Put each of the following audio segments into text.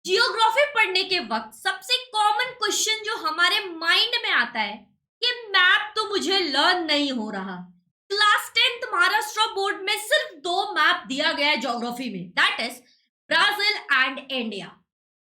Geography पढ़ने के वक्त सबसे कॉमन क्वेश्चन जो हमारे माइंड में आता है कि मैप तो मुझे लर्न नहीं हो रहा। क्लास 10th महाराष्ट्र बोर्ड में सिर्फ दो मैप दिया गया है ज्योग्राफी में, that is Brazil and India.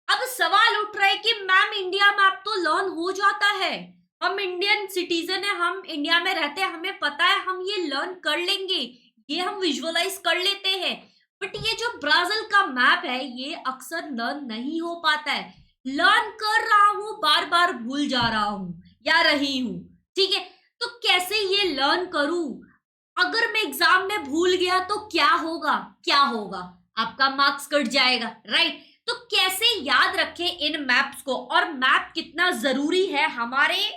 अब सवाल उठ रहा है कि मैम इंडिया मैप तो लर्न हो जाता है, हम इंडियन सिटीजन है, हम इंडिया में रहते हैं, हमें पता है, हम ये लर्न कर लेंगे, ये हम विजुअलाइज कर लेते हैं। बट ये जो ब्राजील का मैप है ये अक्सर लर्न नहीं हो पाता है। लर्न कर रहा हूं, बार बार भूल जा रहा हूं या रही हूं। ठीक है, तो कैसे ये लर्न करूं? अगर मैं एग्जाम में भूल गया तो क्या होगा? क्या होगा? आपका मार्क्स कट जाएगा, राइट? तो कैसे याद रखें इन मैप्स को, और मैप कितना जरूरी है हमारे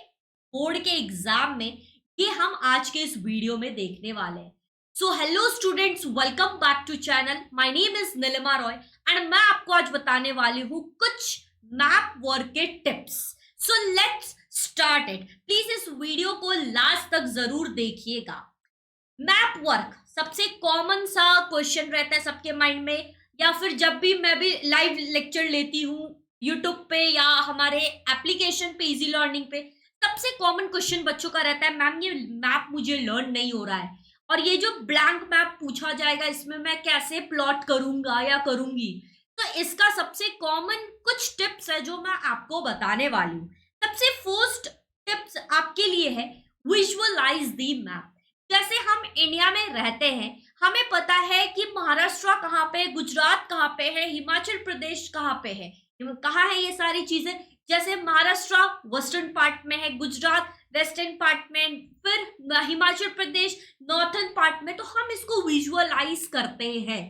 बोर्ड के एग्जाम में, ये हम आज के इस वीडियो में देखने वाले हैं। So hello students, welcome back to channel. My name is Nilima Roy and मैं आपको आज बताने वाली हूँ कुछ मैप वर्क के tips. So let's start it. Please इस वीडियो को लास्ट तक जरूर देखिएगा। मैप वर्क सबसे कॉमन सा क्वेश्चन रहता है सबके माइंड में, या फिर जब भी मैं भी लाइव लेक्चर लेती हूँ यूट्यूब पे या हमारे एप्लीकेशन पे इजी लर्निंग पे, सबसे कॉमन क्वेश्चन बच्चों का रहता है, मैम ये मैप मुझे लर्न नहीं हो रहा है, और ये जो ब्लैंक मैप पूछा जाएगा इसमें मैं कैसे प्लॉट करूंगा या करूंगी। तो इसका सबसे कॉमन कुछ टिप्स है जो मैं आपको बताने वाली हूँ। सबसे फर्स्ट टिप्स आपके लिए है, विजुअलाइज दी मैप। जैसे हम इंडिया में रहते हैं, हमें पता है कि महाराष्ट्र कहाँ पे, गुजरात कहाँ पे है, हिमाचल प्रदेश कहाँ पे है, कहाँ है ये सारी चीजें। जैसे महाराष्ट्र वेस्टर्न पार्ट में है, गुजरात वेस्टर्न पार्ट में, फिर हिमाचल प्रदेश नॉर्थर्न पार्ट में। तो हम इसको विजुअलाइज करते हैं,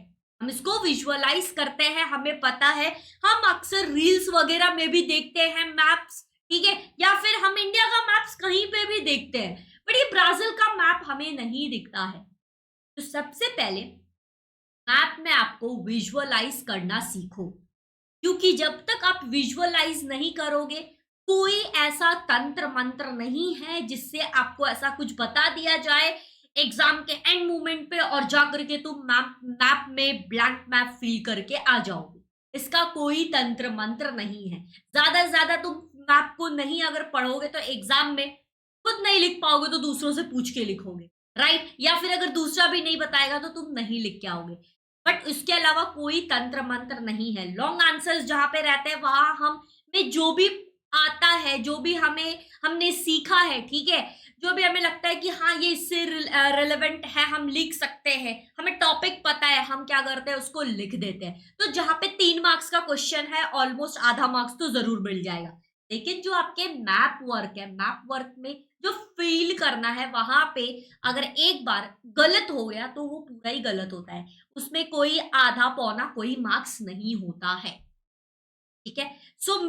हम इसको विजुअलाइज करते हैं, हमें पता है। हम अक्सर रील्स वगैरह में भी देखते हैं मैप्स, ठीक है, या फिर हम इंडिया का मैप्स कहीं पे भी देखते हैं, बट ये ब्राजील का मैप हमें नहीं दिखता है। तो सबसे पहले मैप में आपको विजुअलाइज करना सीखो, क्योंकि जब तक आप विजुअलाइज नहीं करोगे, कोई ऐसा तंत्र मंत्र नहीं है जिससे आपको ऐसा कुछ बता दिया जाए एग्जाम के एंड मोमेंट पे और जाकर के तुम मैप में ब्लैंक मैप फिल करके आ जाओगे। इसका कोई तंत्र मंत्र नहीं है। ज्यादा से ज्यादा तुम मैप को नहीं अगर पढ़ोगे तो एग्जाम में खुद नहीं लिख पाओगे तो दूसरों से पूछ के लिखोगे, राइट? या फिर अगर दूसरा भी नहीं बताएगा तो तुम नहीं लिख के आओगे। बट इसके अलावा कोई तंत्र मंत्र नहीं है। लॉन्ग आंसर्स जहां पे रहते हैं वहां हम में जो भी आता है, जो भी हमने सीखा है, ठीक है, जो भी हमें लगता है कि हाँ ये इससे रिलेवेंट है, हम लिख सकते हैं, हमें टॉपिक पता है, हम क्या करते हैं उसको लिख देते हैं। तो जहां पे 3 मार्क्स का क्वेश्चन है, ऑलमोस्ट आधा मार्क्स तो जरूर मिल जाएगा। लेकिन जो आपके मैप वर्क है, मैप वर्क में जो फील करना है, वहां पे अगर एक बार गलत हो गया तो वो पूरा ही गलत होता है, उसमें कोई आधा पौना कोई मार्क्स नहीं होता है, ठीक है। सो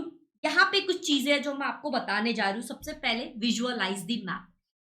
यहाँ पे कुछ चीजें हैं जो मैं आपको बताने जा रही हूँ। सबसे पहले विजुअलाइज द मैप।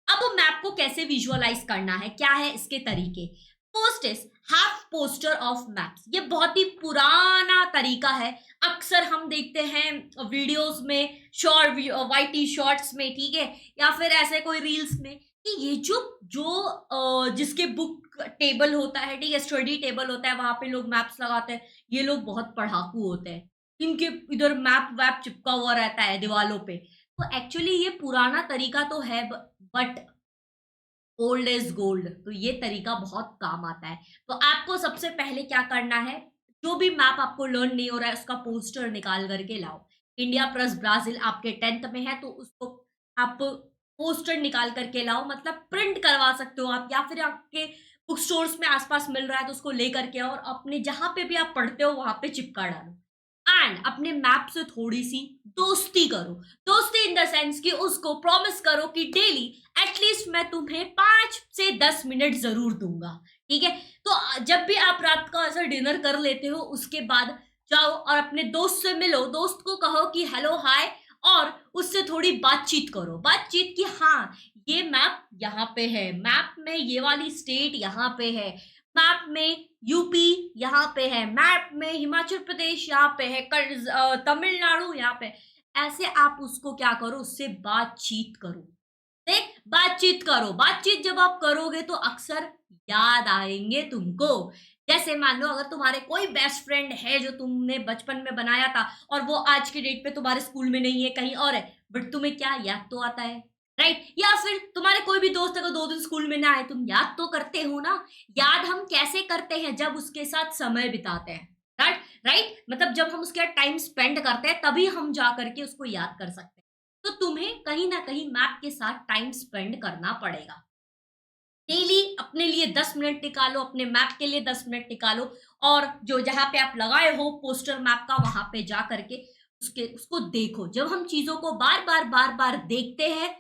अब मैप को कैसे विजुअलाइज करना है, क्या है इसके तरीके? First is have poster of maps. ये बहुत ही पुराना तरीका है, अक्सर हम देखते हैं वीडियोस में, शॉर्ट वाईटी शॉर्ट्स में, ठीक है, या फिर ऐसे कोई रील्स में, कि ये जो जो जिसके बुक टेबल होता है, ठीक है, स्टडी टेबल होता है, वहां पे लोग मैप्स लगाते हैं, ये लोग बहुत पढ़ाकू होते हैं, इनके इधर मैप वैप चिपका हुआ रहता है दीवालों पे। तो एक्चुअली ये पुराना तरीका तो है, बट ओल्ड इज गोल्ड, तो ये तरीका बहुत काम आता है। तो आपको सबसे पहले क्या करना है, जो भी मैप आपको लर्न नहीं हो रहा है उसका पोस्टर निकाल करके लाओ। इंडिया प्लस ब्राजील आपके 10th में है तो उसको आप पोस्टर निकाल करके लाओ, मतलब प्रिंट करवा सकते हो आप, या फिर आपके बुक स्टोर्स में आसपास मिल रहा है तो उसको लेकर के आओ और अपने जहां पे भी आप पढ़ते हो वहां पे चिपका डालो। एंड अपने मैप से थोड़ी सी दोस्ती करो। दोस्ती इन द सेंस कि उसको प्रॉमिस करो कि डेली एटलीस्ट मैं तुम्हें 5 से 10 मिनट जरूर दूंगा, ठीक है। तो जब भी आप रात का ऐसा डिनर कर लेते हो उसके बाद जाओ और अपने दोस्त से मिलो, दोस्त को कहो कि हेलो हाय, और उससे थोड़ी बातचीत करो। बातचीत कि हाँ ये मैप यहाँ पे है, मैप में ये वाली स्टेट यहाँ पे है, मैप में यूपी यहाँ पे है, मैप में हिमाचल प्रदेश यहाँ पे है, तमिलनाडु यहाँ पे। ऐसे आप उसको क्या करो, उससे बातचीत करो, देख बातचीत करो। बातचीत जब आप करोगे तो अक्सर याद आएंगे तुमको। जैसे मान लो अगर तुम्हारे कोई बेस्ट फ्रेंड है जो तुमने बचपन में बनाया था और वो आज की डेट पे तुम्हारे स्कूल में नहीं है, कहीं और है, बट तुम्हें क्या याद तो आता है, राइट? या फिर तुम्हारे कोई भी दोस्त अगर 2 दिन स्कूल में ना आए, तुम याद तो करते हो ना। याद हम कैसे करते हैं? जब उसके साथ समय बिताते हैं, राइट? राइट, मतलब जब हम उसके साथ टाइम स्पेंड करते हैं तभी हम जा करके उसको याद कर सकते हैं। तो तुम्हें कहीं ना कहीं मैप के साथ टाइम स्पेंड करना पड़ेगा। डेली अपने लिए 10 मिनट निकालो, अपने मैप के लिए 10 मिनट निकालो, और जो जहाँ पे आप लगाए हो पोस्टर मैप का, वहां पे जा करके उसको देखो। जब हम चीजों को बार बार देखते हैं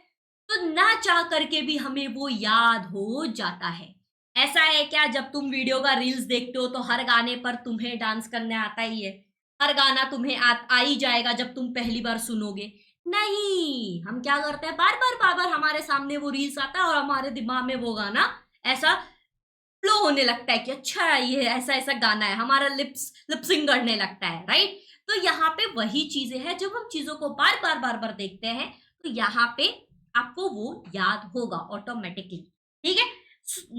तो ना चाह करके भी हमें वो याद हो जाता है। ऐसा है क्या, जब तुम वीडियो का रील्स देखते हो तो हर गाने पर तुम्हें डांस करने आता ही है? हर गाना तुम्हें आ ही जाएगा जब तुम पहली बार सुनोगे? नहीं, हम क्या करते हैं, बार बार हमारे सामने वो रील्स आता है और हमारे दिमाग में वो गाना ऐसा फ्लो होने लगता है कि अच्छा ये ऐसा ऐसा गाना है, हमारा लिपसिंग करने लगता है, राइट? तो यहाँ पे वही चीजें हैं, जब हम चीजों को बार बार देखते हैं तो यहाँ पे आपको वो याद होगा ऑटोमेटिकली। ठीक है,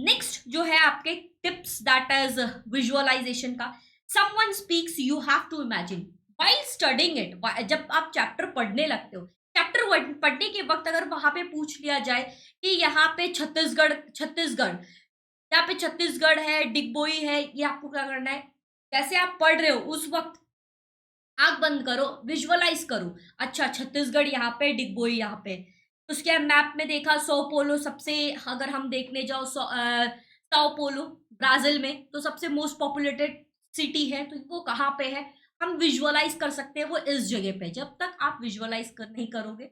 नेक्स्ट जो है आपके टिप्स, दैट इज विजुअलाइजेशन का। Someone speaks, you have to imagine while studying it। जब आप चैप्टर पढ़ने लगते हो, चैप्टर पढ़ने के वक्त अगर वहां पे पूछ लिया जाए कि यहाँ पे छत्तीसगढ़ यहाँ पे छत्तीसगढ़ है, डिगबोई है, ये आपको क्या करना है? जैसे आप पढ़ रहे हो उस वक्त आंख बंद करो, विजुअलाइज करो, अच्छा छत्तीसगढ़ यहाँ पे, डिगबोई यहाँ पे। उसके मैप में देखा सो पोलो सबसे, अगर हम देखने जाओ साओ पोलो ब्राजील में, तो सबसे मोस्ट पॉपुलेटेड सिटी है, तो वो कहाँ पे है? हम विजुअलाइज कर सकते हैं वो इस जगह पे। जब तक आप विजुअलाइज नहीं करोगे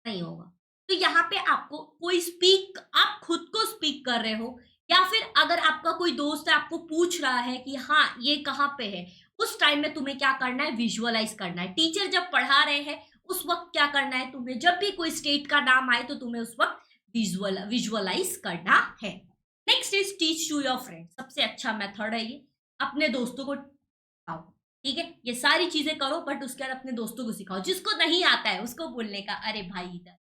नहीं होगा। तो यहाँ पे आपको कोई स्पीक, आप खुद को स्पीक कर रहे हो, या फिर अगर आपका कोई दोस्त है आपको पूछ रहा है कि हाँ ये कहाँ पे है, उस टाइम में तुम्हें क्या करना है? विजुअलाइज करना है। टीचर जब पढ़ा रहे हैं उस वक्त क्या करना है तुम्हें? जब भी कोई स्टेट का नाम आए तो तुम्हें उस वक्त विजुअलाइज करना है। Next is teach to your friend. सबसे अच्छा मेथड है ये, अपने दोस्तों को सिखाओ। ठीक है, ये सारी चीजें करो बट उसके बाद अपने दोस्तों को सिखाओ। जिसको नहीं आता है उसको बोलने का, अरे भाई इधर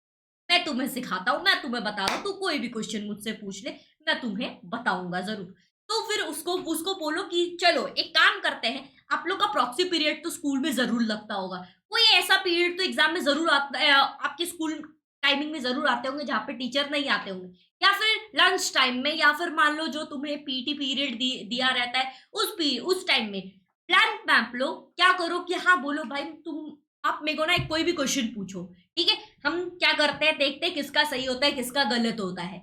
मैं तुम्हें सिखाता हूँ, मैं तुम्हें बता रहा हूँ, तू कोई भी क्वेश्चन मुझसे पूछ ले, मैं तुम्हें बताऊंगा जरूर। तो फिर उसको उसको बोलो कि चलो एक काम करते हैं, आप लोग का प्रॉक्सी पीरियड तो स्कूल में जरूर लगता होगा, कोई ऐसा पीरियड तो एग्जाम में जरूर आता है, आपके स्कूल टाइमिंग में जरूर आते होंगे जहाँ पे टीचर नहीं आते होंगे, या फिर लंच टाइम में, या फिर मान लो जो तुम्हें पीटी पीरियड दिया रहता है उस टाइम में। ब्लैंक मैप लो, क्या करो कि हाँ बोलो भाई तुम, आप मेरे को ना एक कोई भी क्वेश्चन पूछो, ठीक है? हम क्या करते हैं, देखते हैं किसका सही होता है किसका गलत होता है।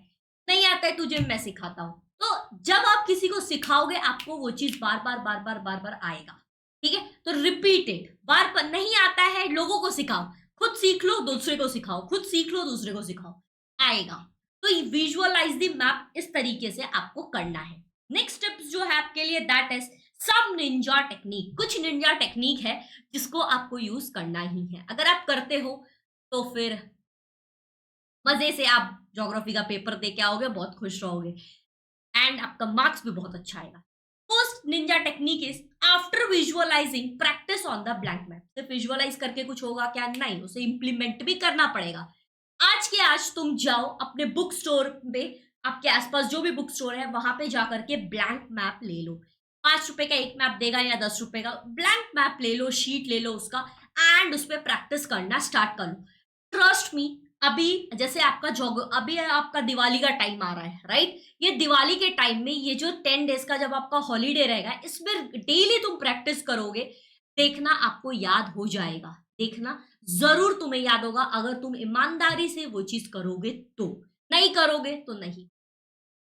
नहीं आता है तुझे, मैं सिखाता हूँ। तो जब आप किसी को सिखाओगे आपको वो चीज बार बार आएगा। ठीक है, तो रिपीटेड, बार बार नहीं आता है लोगों को सिखाओ, खुद सीख लो दूसरे को सिखाओ, खुद सीख लो दूसरे को सिखाओ, आएगा। तो विजुअलाइज द मैप इस तरीके से आपको करना है। नेक्स्ट टिप्स जो है आपके लिए, that is some ninja technique. कुछ निंजा टेक्निक है जिसको आपको यूज करना ही है। अगर आप करते हो तो फिर मजे से आप ज्योग्राफी का पेपर दे के आओगे, बहुत खुश रहोगे, एंड आपका मार्क्स भी बहुत अच्छा आएगा। First Ninja technique is after visualising practice on the blank map. सिर्फ विजुअलाइज करके कुछ होगा क्या? नहीं, उसे इंप्लीमेंट भी करना पड़ेगा। आज के आज तुम जाओ अपने बुक स्टोर पे, आपके आसपास जो भी बुक स्टोर है वहां पे जाकर के ब्लैंक मैप ले लो। 5 रुपए का एक मैप देगा या 10 रुपए का, ब्लैंक मैप ले लो, शीट ले लो उसका, एंड उस पर प्रैक्टिस करना स्टार्ट कर लो। ट्रस्ट मी, अभी जैसे अभी आपका दिवाली का टाइम आ रहा है, राइट? ये दिवाली के टाइम में ये जो 10 डेज का जब आपका हॉलीडे रहेगा, इसमें डेली तुम प्रैक्टिस करोगे, देखना आपको याद हो जाएगा। देखना जरूर तुम्हें याद होगा, अगर तुम ईमानदारी से वो चीज करोगे तो। नहीं करोगे तो नहीं।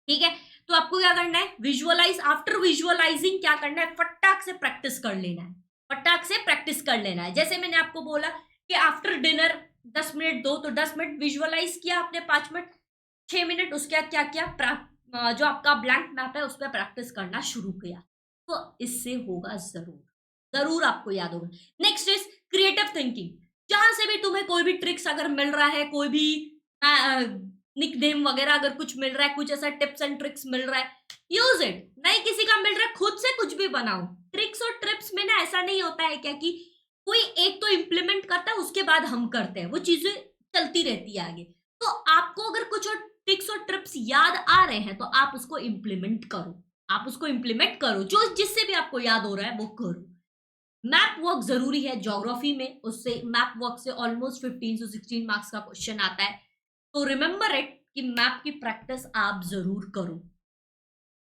ठीक है, तो आपको क्या करना है? विजुअलाइज, आफ्टर विजुअलाइजिंग क्या करना है? फटाक से प्रैक्टिस कर लेना है, फटाक से प्रैक्टिस कर लेना है। जैसे मैंने आपको बोला कि आफ्टर डिनर 10 मिनट दो, तो 10 मिनट विजुअलाइज किया आपने, 5 मिनट, 6 मिनट उसके बाद क्या किया? जो आपका ब्लैंक मैप है उस पर प्रैक्टिस करना शुरू किया। तो इससे होगा जरूर, जरूर आपको याद होगा। Next is creative thinking. जहां से भी तुम्हें कोई भी ट्रिक्स अगर मिल रहा है, कोई भी निकनेम वगैरह अगर कुछ मिल रहा है, कुछ ऐसा टिप्स एंड ट्रिक्स मिल रहा है, यूज इट। नहीं किसी का मिल रहा है, खुद से कुछ भी बनाओ। ट्रिक्स और ट्रिप्स में ना ऐसा नहीं होता है क्या कि कोई एक तो इम्प्लीमेंट करता है उसके बाद हम करते हैं, वो चीजें चलती रहती है आगे। तो आपको अगर कुछ और ट्रिक्स और ट्रिप्स याद आ रहे हैं तो आप उसको इम्प्लीमेंट करो। आप उसको इम्प्लीमेंट करो, जो जिससे भी आपको याद हो रहा है वो करो। मैप वर्क जरूरी है ज्योग्राफी में, उससे मैप वर्क से ऑलमोस्ट 15 से 16 मार्क्स का क्वेश्चन आता है। तो रिमेंबर इट कि मैप की प्रैक्टिस आप जरूर करो।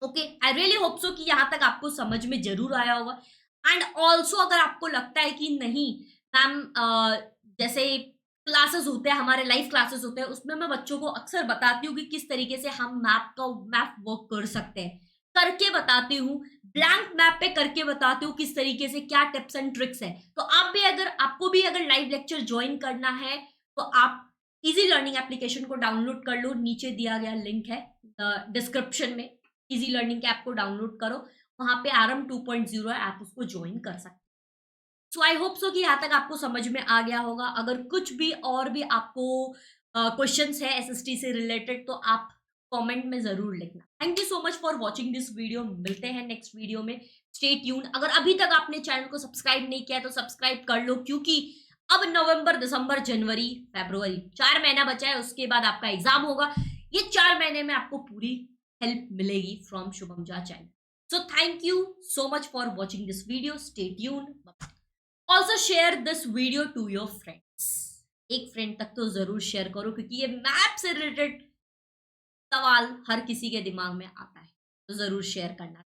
Okay, I really hope so कि यहाँ तक आपको समझ में जरूर आया होगा। एंड ऑल्सो अगर आपको लगता है कि नहीं मैम, जैसे क्लासेस होते हैं हमारे, लाइव क्लासेस होते हैं, उसमें मैं बच्चों को अक्सर बताती हूँ कि किस तरीके से हम मैप वर्क कर सकते हैं, करके बताती हूँ, ब्लैंक मैप पे करके बताती हूँ किस तरीके से, क्या टिप्स एंड ट्रिक्स है। तो आप भी अगर आपको भी अगर लाइव लेक्चर ज्वाइन करना है तो आप इजी लर्निंग एप्लीकेशन को डाउनलोड कर लो, नीचे दिया गया लिंक है डिस्क्रिप्शन में। इजी लर्निंग के ऐप को डाउनलोड करो, वहां पे आरएम 2.0 है, आप उसको ज्वाइन कर सकते हैं। सो आई होप सो कि यहाँ तक आपको समझ में आ गया होगा। अगर कुछ भी और भी आपको क्वेश्चंस है एसएसटी से रिलेटेड तो आप कमेंट में जरूर लिखना। Thank you so much for watching this video, मिलते हैं नेक्स्ट वीडियो में। Stay tune. अगर अभी तक आपने चैनल को सब्सक्राइब नहीं किया तो सब्सक्राइब कर लो, क्योंकि अब नवंबर, दिसंबर, जनवरी, फरवरी 4 महीना बचा है, उसके बाद आपका एग्जाम होगा। ये 4 महीने में आपको पूरी हेल्प मिलेगी from Shubham Jha channel. So thank you so much for watching this video. Stay tune. Also share this video to your friends. एक फ्रेंड तक तो जरूर शेयर करो, क्योंकि ये मैप से रिलेटेड सवाल हर किसी के दिमाग में आता है, तो जरूर शेयर करना।